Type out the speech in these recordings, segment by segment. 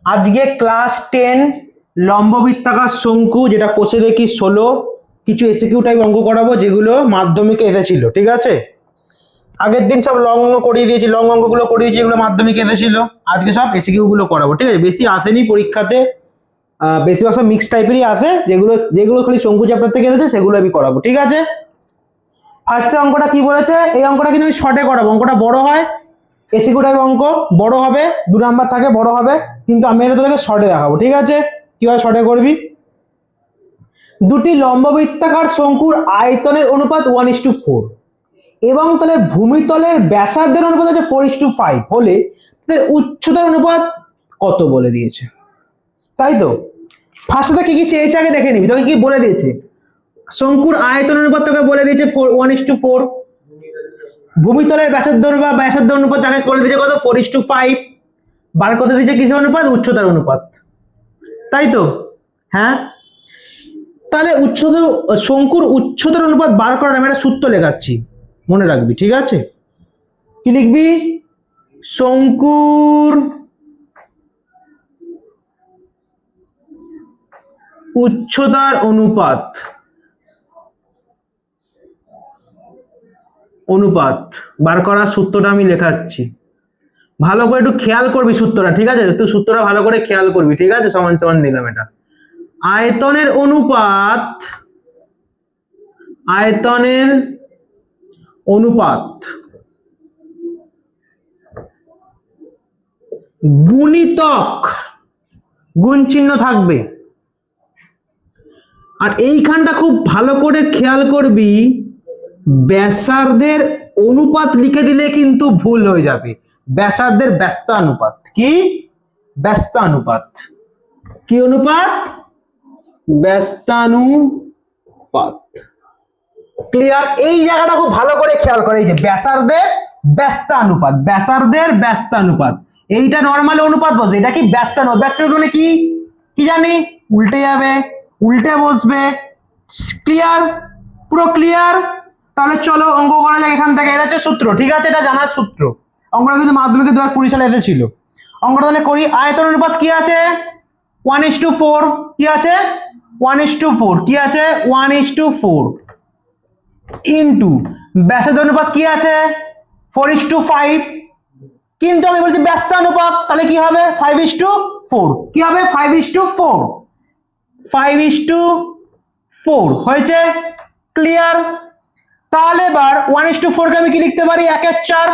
আজকে ক্লাস 10 লম্ববৃত্তাকার শঙ্কু, যেটা কোষে দেখি 16, কিছু এসিকিউ টাইপ অঙ্ক করাবো যেগুলো মাধ্যমিকে এসেছিল। ঠিক আছে, আগের দিন সব লং অঙ্ক করিয়ে দিয়েছি, লং অঙ্কগুলো করিয়েছি, যেগুলো মাধ্যমিকে এসেছিল। আজকে সব এসিকিউ গুলো করাবো। ঠিক আছে, বেশি আসেনি পরীক্ষাতে, বেশিরভাগ সব মিক্স টাইপেরই আসে। যেগুলো যেগুলো খালি শঙ্কু চ্যাপ্টার থেকে এসেছে সেগুলো আমি করাবো। ঠিক আছে, ফার্স্ট অঙ্কটা কি বলেছে? এই অঙ্কটা কিন্তু আমি শর্টে করাবো, অঙ্কটা বড় হয়, এসিকিউ টাইপ অঙ্ক, বড় হবে, 2 নাম্বার থাকে, বড় হবে, কিন্তু আমি এটা তোকে শর্টে দেখাবো। ঠিক আছে, কিভাবে শর্টে করবি? দুটি লম্ববৃত্তাকার শঙ্কুর আয়তনের অনুপাত 1:4 এবং তাহলে ভূমিতলের ব্যাসার্ধের অনুপাত আছে 4:5 হলে তাদের উচ্চতার অনুপাত কত বলে দিয়েছে। তাই তো, ফার্স্টে কি কি চেয়েছে আগে দেখে নিবি। তোকে কি বলে দিয়েছে? শঙ্কুর আয়তনের অনুপাত তোকে বলে দিয়েছে 1:4, ভূমিতলের ব্যাসার্ধ বা ব্যাসার্ধ অনুপাত যাকে বলে দিয়েছে কত, 4:5, বার করতে দিয়েছে কিসের অনুপাত? উচ্চতার অনুপাত। তাই তো, হ্যাঁ। তাহলে শঙ্কুর উচ্চতার অনুপাত বার করার আমি একটা সূত্র লেখাচ্ছি, মনে রাখবি। ঠিক আছে, কি লিখবি? শঙ্কুর উচ্চতার অনুপাত বার করার সূত্রটা আমি লেখাচ্ছি, ভালো করে একটু খেয়াল করবি সূত্রটা। ঠিক আছে, তুই সূত্রটা ভালো করে খেয়াল করবি। ঠিক আছে, সমান সমান দিলাম এটা। আয়তনের অনুপাত গুণিতক, গুণ চিহ্ন থাকবে। আর এইখানটা খুব ভালো করে খেয়াল করবি, ব্যাসার্ধের অনুপাত লিখে দিলে কিন্তু ভুল হয়ে যাবে। ব্যাসার্ধের ব্যস্তানুপাত। কি ব্যস্তানুপাত? কি অনুপাত? ব্যস্তানুপাত। ক্লিয়ার? এই জায়গাটা খুব ভালো করে খেয়াল করে, এই যে ব্যাসার্ধের ব্যস্তানুপাত, এইটা নরমাল অনুপাত বসবে, এটা কি ব্যস্তানুপাত। ব্যস্তানুপাত মানে কি কি জানি? উল্টে যাবে, উল্টে বসবে। ক্লিয়ার? পুরো ক্লিয়ার? তাহলে চলো অঙ্ক করা যাক এখান থেকে। এটা হচ্ছে সূত্র। ঠিক আছে, এটা জানার সূত্র। অঙ্কটা কিন্তু মাধ্যমিকে 2020 সালে এসেছিল। অঙ্কটা তাহলে করি। আয়তন অনুপাত কি আছে? 1:4। কি আছে? 1:4। কি আছে? 1:4 ইন্টু ব্যাসার্ধ অনুপাত কি আছে? 4:5। কিন্তু আমি বলছি ব্যস্তানুপাত, তাহলে কি হবে? 5:4। কি হবে? 5:4 হয়েছে। ক্লিয়ার? তাহলে এবার 1:4 কে আমি কি লিখতে পারি? 1/4।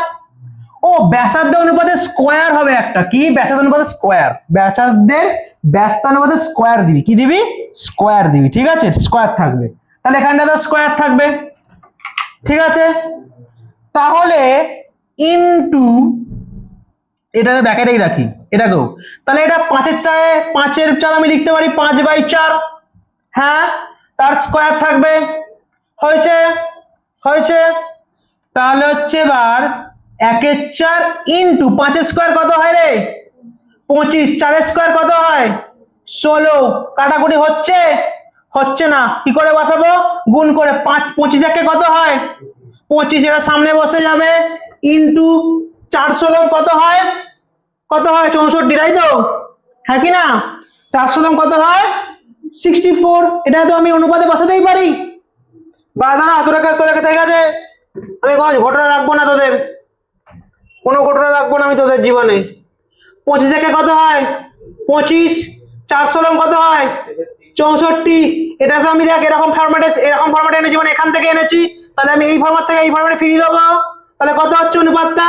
ও ব্যাসার্ধ অনুপাতের স্কয়ার হবে একটা। কি ব্যাসার্ধ অনুপাতের স্কয়ার? ব্যাসার্ধের ব্যস্তানুপাতের স্কয়ার দিবি। কি দিবি? স্কয়ার দিবি। ঠিক আছে, স্কয়ার থাকবে। তাহলে এখানটা তো স্কয়ার থাকবে। ঠিক আছে, তাহলে ইনটু এটাকে ব্যাকেটেই রাখি, এটাকেও। তাহলে এটা 5-এর 4 আমি লিখতে পারি 5/4। হ্যাঁ, তার স্কয়ার থাকবে। হয়েছে? হয়েছে। তাহলে হচ্ছে এবার 1/4 ইন্টু 5-এর স্কয়ার কত হয় রে? 25। 4-এর স্কয়ার কত হয়? 16। কাটাকুটি হচ্ছে? হচ্ছে না। কি করে বসাবো? গুণ করে। 25 কত হয়? 25। এটা সামনে বসে যাবে। ইন্টু 4 কত হয়? কত হয়? 64। তাই তো, হ্যাঁ কি না? 4 কত হয়? 64। এটা তো আমি অনুপাতে বসাতেই পারি। বা দাঁড়া, তোরা ঠিক আছে, আমি কোনো ঘটনা রাখবো না তোদের, কোনো ঘটনা রাখবো না আমি তোদের জীবনে। 25 কত হয়? 25। 4 কত হয়? 64। এটা তো আমি দেখ এরকম ফরম্যাটে এনেছি, মানে এখান থেকে এনেছি। তাহলে আমি এই ফরম্যাট থেকে এই ফরম্যাটে ফিরিয়ে দেবো। তাহলে কত হচ্ছে অনুপাতটা?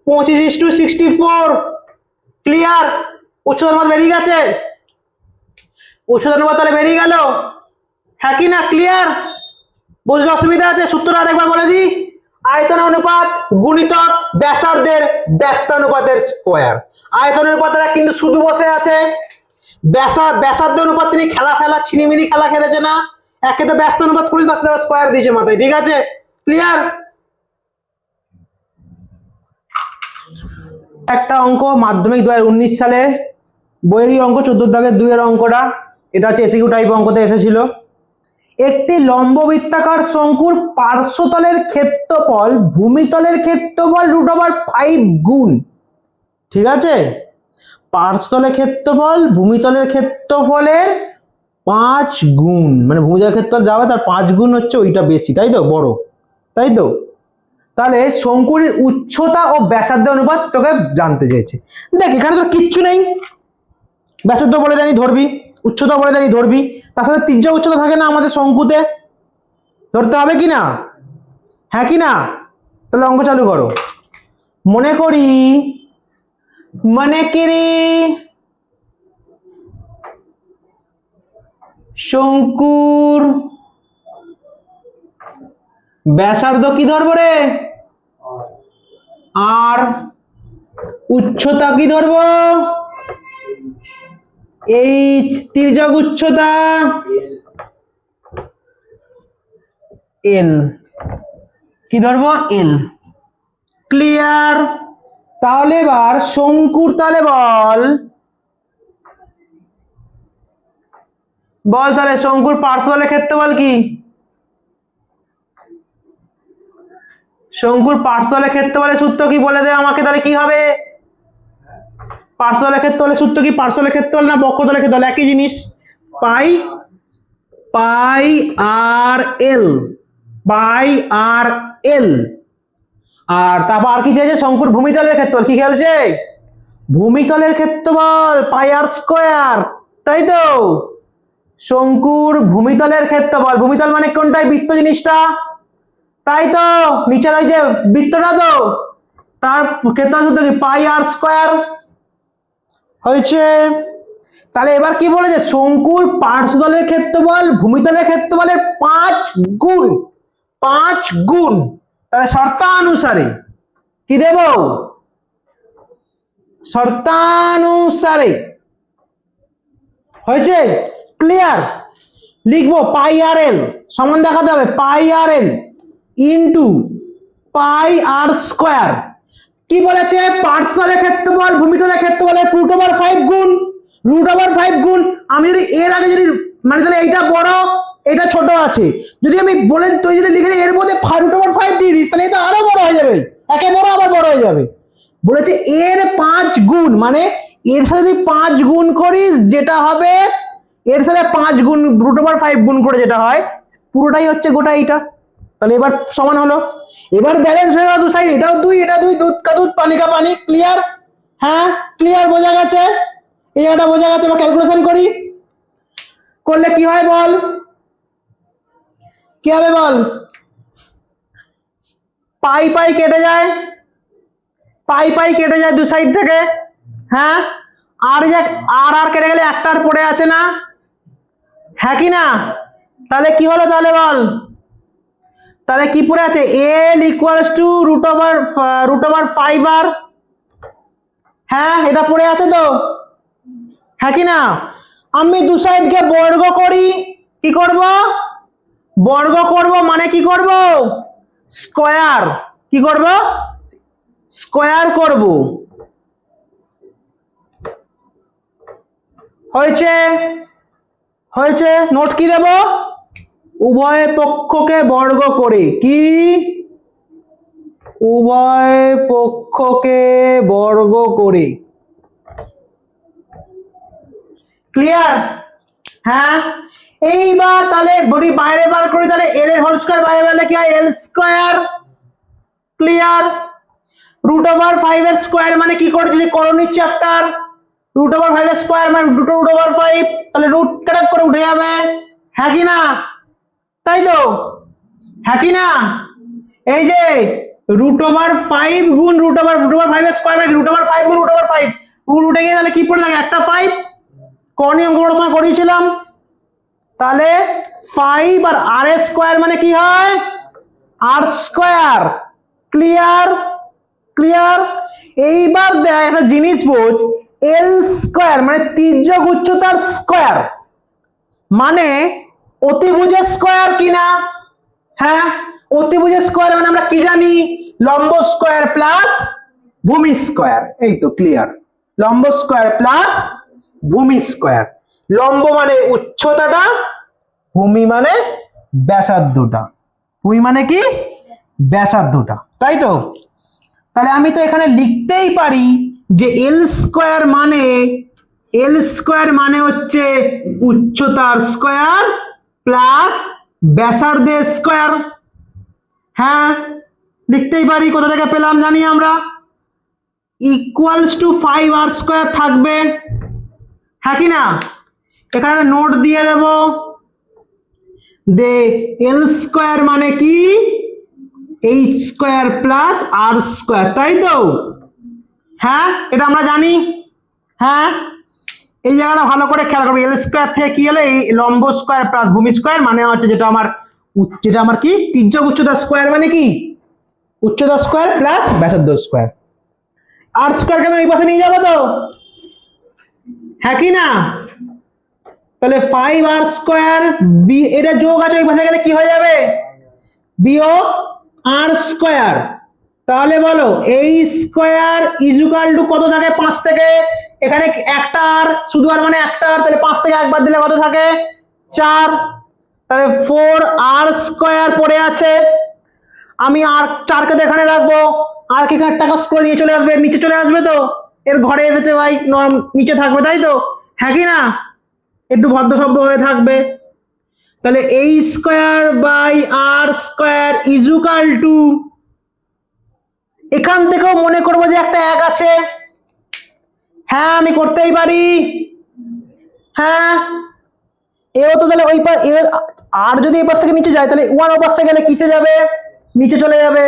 25:64। ক্লিয়ার? উচ্চতার অনুপাত বেরিয়ে গেছে। উচ্চতার অনুপাত তাহলে বেরিয়ে গেল। হ্যাঁ কি না? ক্লিয়ার? বুঝতে অসুবিধা আছে? সূত্রটা আরেকবার বলে দিই। আয়তন অনুপাত গুণিতক ব্যাসার্ধের ব্যস্তানুপাতের স্কয়ার। আয়তন অনুপাতটা কিন্তু শুধু বসে আছে। ব্যাসার্ধ অনুপাত তিনি খেলা ছিনিমিনি খেলা খেলেছে না, একে তো ব্যস্ত অনুপাত করে তার স্কয়ার দিয়েছে মাথায়। ঠিক আছে, ক্লিয়ার? একটা অঙ্ক মাধ্যমিক 2019 সালে বইয়েরই অঙ্ক, 14 দাগের 2 এর অঙ্কটা। এটা হচ্ছে এসিকিউ টাইপ অঙ্কতে এসেছিল। একটি লম্ববৃত্তাকার শঙ্কুর পার্শ্বতলের ক্ষেত্রফল ভূমিতলের ক্ষেত্রফল √5 গুণ। ঠিক আছে, পার্শ্বতলের ক্ষেত্রফল ভূমিতলের ক্ষেত্রফলের 5 গুণ, মানে ভূমিতলের ক্ষেত্রফল যাবে তার 5 গুণ হচ্ছে ওইটা বেশি, তাই তো, বড়, তাই তো। তাহলে শঙ্কুর উচ্চতা ও ব্যাসার্ধ অনুপাত তোকে জানতে চেয়েছে। দেখ এখানে তো কিচ্ছু নেই, ব্যাসার্ধ বলে দেয়নি ধরবি, উচ্চতা বলে দেয়নি ধরবি, তার সাথে ত্রিজ্যা উচ্চতা থাকে না আমাদের শঙ্কুতে, ধরতে হবে কি না, হ্যাঁ কি না? তাহলে অঙ্ক চালু করো। মনে করি শঙ্কুর ব্যাসার্ধ কি ধরবো রে, আর উচ্চতা কি ধরবো, এইচ, তির্যক উচ্চতা এল, কি ধরবো, এল। ক্লিয়ার? তাহলে এবার শঙ্কুর, তাহলে বল তাহলে শঙ্কুর পার্শ্বতলের ক্ষেত্রফল কি, শঙ্কুর পার্শ্বতলের ক্ষেত্রফলের সূত্র কি বলে দে আমাকে, তাহলে কি হবে? পার্শ্বতলের ক্ষেত্রফলের সূত্র কি, পার্শ্বতলের ক্ষেত্রফল না বক্ষতলের ক্ষেত্রফল, একই জিনিস, পাই আর এল, পাই আর এল। আর তারপর আর কি চাইছে, শঙ্কুর ভূমিতলের ক্ষেত্রফল, কি খেলছে, ভূমিতলের ক্ষেত্রফল পাই আর স্কয়ার, তাই তো। শঙ্কুর ভূমিতলের ক্ষেত্রফল, ভূমিতল মানে কোনটাই, বৃত্ত জিনিসটা, তাই তো, নিচের ওই যে বৃত্তটা, তো তার ক্ষেত্রফল সূত্র কি, পাই আর স্কয়ার হয়েছে। তাহলে এবার কি বলেছে, শঙ্কুর পার্শ্বতলের ক্ষেত্রফল ভূমিতলের ক্ষেত্রফলের 5 গুণ, 5 গুণ। তাহলে শর্তানুসারে কি দেব, শর্তানুসারে হয়েছে। ক্লিয়ার? লিখবো পাই আর এল সমান দেখাতে হবে পাই আর এল ইন্টু পাই আর স্কয়ার। কি বলেছে, পার্শ্বতলের ক্ষেত্রফল ভূমিতলের ক্ষেত্রফলের √5 গুণ, √5 গুণ। আমি যদি এর আগে যদি মানে তাহলে এইটা বড় এটা ছোট আছে, যদি আমি বলে তুই যদি লিখে এর মধ্যে √5 দিয়ে দিস তাহলে এটা আরো বড় হয়ে যাবে, একে বড় আবার বড় হয়ে যাবে। বলেছে এর 5 গুণ, মানে এর সাথে যদি 5 গুণ করিস যেটা হবে, এর সাথে 5 গুণ √5 গুণ করে যেটা হয় পুরোটাই হচ্ছে গোটা এইটা। তাহলে এবার সমান হলো, এবার ব্যালেন্স হয়ে গেল দু সাইড, এটাও 2 এটা 2, দুধ কা দুধ পানি কা পানি। ক্লিয়ার? হ্যাঁ ক্লিয়ার, বোঝা গেছে, এটা বোঝা গেছে। আমরা ক্যালকুলেশন করি, করলে কি হয় বল, কি হবে বল, পাই পাই কেটে যায়, পাই পাই কেটে যায় দু সাইড থেকে, হ্যাঁ, আর যে আর কেটে গেলে একটার পড়ে আছে না, হ্যাঁ কি না? তাহলে কি হলো, তাহলে বল, তাহলে কি পড়ে আছে, এল ইকুয়ালস টু √5 আর, হ্যাঁ এটা পড়ে আছে তো, হ্যাঁ কি না? আমি দু সাইডকে বর্গ করি, কি করব, বর্গ করব মানে কি করব, স্কয়ার, কি করব, স্কয়ার করব। হয়েছে, হয়েছে। নোট কি দেব, উভয় পক্ষকে বর্গ করে, কি, উভয় পক্ষকে বর্গ করে। ক্লিয়ার? হ্যাঁ। এইবার তাহলে বডি বাইরে বার করি, তাহলে এল এর হোল স্কয়ার বাইরে বেরলে কি হয়, এল স্কয়ার। ক্লিয়ার? √5 এর স্কয়ার মানে কি করেছি করণিক চ্যাপ্টার, √5 এর স্কয়ার মানে √5, তাহলে রুট কাটাক করে উঠে যাবে, হ্যাঁ কি না? তাই তো, হ্যাঁ কি না? এই যে √5 গুণ √5 এর স্কয়ার মানে √5 গুণ √5, রুট উঠে গিয়ে তাহলে কি পড়ে থাকে, একটা 5, করণীয় অঙ্ক সময় করিয়েছিলাম। তাহলে 5 আর আর এর স্কয়ার মানে কি হয়, আর স্কয়ার। ক্লিয়ার? ক্লিয়ার? এইবার দেখ একটা জিনিস বোঝ, এল স্কয়ার মানে তির্যক উচ্চতার স্কয়ার, মানে অতিভুজের স্কয়ার কিনা, হ্যাঁ অতিভুজের স্কয়ার মানে আমরা কি জানি, লম্ব স্কয়ার প্লাস ভূমি স্কয়ার। এই তো ক্লিয়ার, লম্ব স্কয়ার প্লাস ভূমি স্কয়ার। লম্ব মানে উচ্চতাটা, ভূমি মানে ব্যাসার্ধটা, ভূমি মানে কি, ব্যাসার্ধটা, তাই তো। তাহলে আমি তো এখানে লিখতেই পারি যে এল স্কোয়ার মানে হচ্ছে উচ্চতার স্কোয়ার প্লাস ব্যাসার্ধের স্কোয়ার। হ্যাঁ লিখতেই পারি, কোথা থেকে পেলাম জানি আমরা, ইকুয়ালস টু 5r স্কোয়ার থাকবে, হ্যাঁ কি না? এখানে নোট দিয়ে দেব, দে এল স্কোয়ার মানে কি এইচ স্কোয়ার প্লাস আর স্কোয়ার, তাই তো? হ্যাঁ এটা আমরা জানি। হ্যাঁ এই জায়গাটা ভালো করে খেয়াল করবে, এল স্কোয়ার থেকে কি হলো, এই লম্ব স্কোয়ার প্লাস ভূমি স্কোয়ার মানে হচ্ছে যেটা আমার কি তির্যক উচ্চতা স্কোয়ার মানে কি উচ্চতা স্কোয়ার প্লাস ব্যাসার্ধ স্কোয়ার। আর স্কোয়ারকে আমি এই পাশে নিয়ে যাবো তো, হ্যাঁ কি না? তাহলে 5r স্কোয়ার বি, এটা যোগ আছে, ওই পাশে গেলে কি হয়ে যাবে, বিয়োগ আর স্কোয়ার। তাহলে বলো এই স্কোয়ার ইজুকাল টু কত থাকে, 5 থেকে, এখানে একটা আর, শুধু আর মানে একটা আর, তাহলে 5 থেকে একবার দিলে কত থাকে, 4। তাহলে 4r স্কোয়ার পড়ে আছে, আমি আর 4কে এখানে রাখবো, আর কি এখানে টাকা স্কোয়ার নিয়ে চলে আসবে, নিচে চলে আসবে তো, এর ঘরে এসেছে ভাই, নিচে থাকবে তাই তো, হ্যাঁ কি না? একটু ভদ্র শব্দ হয়ে থাকবে। তাহলে এই square by r square equal to, এখান থেকেও মনে করবো যে একটা 1 আছে, হ্যাঁ আমি করতেই পারি। হ্যাঁ এও তো তাহলে ওই আর যদি এই পাশ থেকে নিচে যায় তাহলে 1 ওই পাশ থেকে গেলে কিসে যাবে, নিচে চলে যাবে,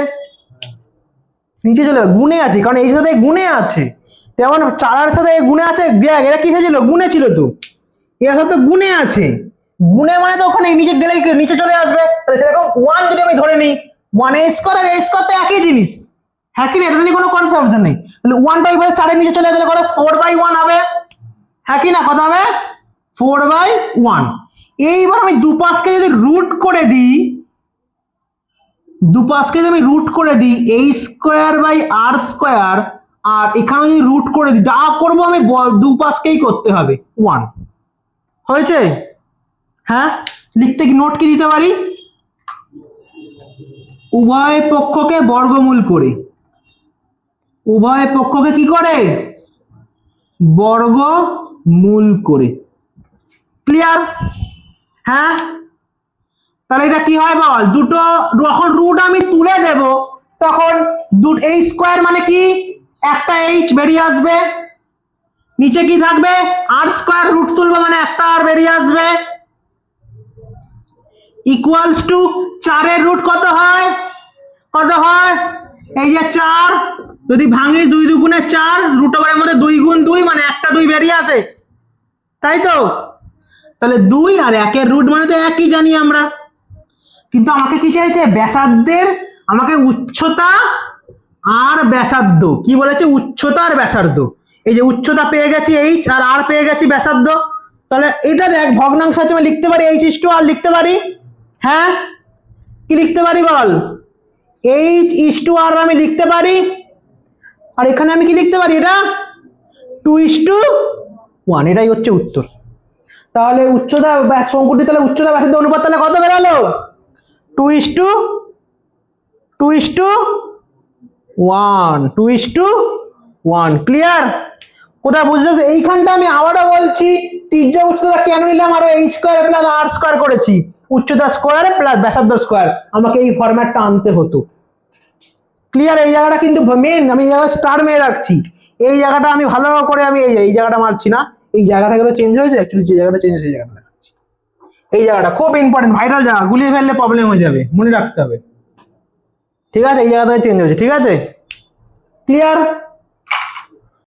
নিচে চলে যাবে, গুণে আছে, কারণ এই সাথে গুণে আছে, তেমন 4 সাথে গুণে আছে, এরা কিসে ছিল, গুণে ছিল তো, এর সাথে গুণে আছে, গুণে মানে তো ওখানে নিচে গেলে নিচে চলে আসবে। তাহলে সেরকম 1 যদি আমি ধরে নিই, 1a square R a square তো একই জিনিস, হ্যাঁ কি না? এটা নিয়ে কোনো কনফিউশন নেই। তাহলে 1টা এইভাবে 4 এর নিচে চলে গেলে কত, 4/1 হবে, হ্যাঁ কি না? কত হবে, 4/1। এইবার আমি দুপাশকে যদি রুট করে দিই, এই স্কোয়ার বাই আর স্কোয়ার, আর এখানে যদি রুট করে দিই, যা করবো আমি দুপাশকেই করতে হবে 1, হয়েছে? হ্যাঁ লিখতে কি নোট কি দিতে পারি, উভয় পক্ষকে বর্গমূল করে, উভয় পক্ষকে কি করে, বর্গমূল করে, ক্লিয়ার? হ্যাঁ তাহলে এটা কি হয় বল, দুটো যখন রুট আমি তুলে দেব তখন এই স্কোয়ার মানে কি একটা এইচ বেরিয়ে আসবে, নিচে কি থাকবে, আর স্কোয়ার, রুট তুলবো মানে একটা আর বেরিয়ে আসবে, ইকুয়ালস টু 4 এর রুট কত হয়, এই যে 4, যদি ভাঙি 2 দুগুণে 4, রুট ওভারের মধ্যে 2 গুণ 2 মানে একটা 2 বেরিয়ে আসে, তাই তো? তাহলে 2 আর 1 এর রুট মানে তো একই জানি আমরা, কিন্তু আমাকে কি চাইছে, ব্যাসার্ধের, আমাকে উচ্চতা আর ব্যাসার্ধ, কি বলেছে, উচ্চতা আর ব্যাসার্ধ, এই যে উচ্চতা পেয়ে গেছি এইচ, আর আর পেয়ে গেছি ব্যাসার্ধ। তাহলে এটা দেখ ভগ্নাংশ আছে, আমি লিখতে পারি এইচ ইস টু আর লিখতে পারি, হ্যাঁ কি লিখতে পারি বল, এইচ ইস টু আর আমি লিখতে পারি, আর এখানে আমি কি লিখতে পারি, এটা 2:1, এটাই হচ্ছে উত্তর। তাহলে উচ্চতা শঙ্কুটি, তাহলে উচ্চতা ব্যাসার্ধ অনুপাত তাহলে কত বেরালো, 2:1, ক্লিয়ার? কোথায় বুঝতে পারছো? এইখানটা আমি আবারও বলছি, তির্যক উচ্চতা কেন নিলাম, আর এইচ স্কোয়ার প্লাস আর স্কোয়ার করেছি, উচ্চতা স্কোয়ার প্লাস ব্যাসার্ধ স্কোয়ার, আমাকে এই ফরম্যাটটা আনতে হতো, ক্লিয়ার? এই জায়গাটা কিন্তু মেন, আমি এই জায়গায় স্টার মেয়ে রাখছি, এই জায়গাটা আমি ভালো করে আমি এই জায়গাটা মারছি না, এই জায়গাটা গুলো চেঞ্জ হয়েছে, অ্যাকচুয়ালি যে জায়গাটা চেঞ্জ হয়েছে সেই জায়গাটা দেখাচ্ছি, এই জায়গাটা খুব ইম্পর্টেন্ট, ভাইটাল জায়গা, গুলিয়ে ফেললে প্রবলেম হয়ে যাবে, মনে রাখতে হবে, ঠিক আছে? এই জায়গাটা চেঞ্জ হয়েছে, ঠিক আছে? ক্লিয়ার?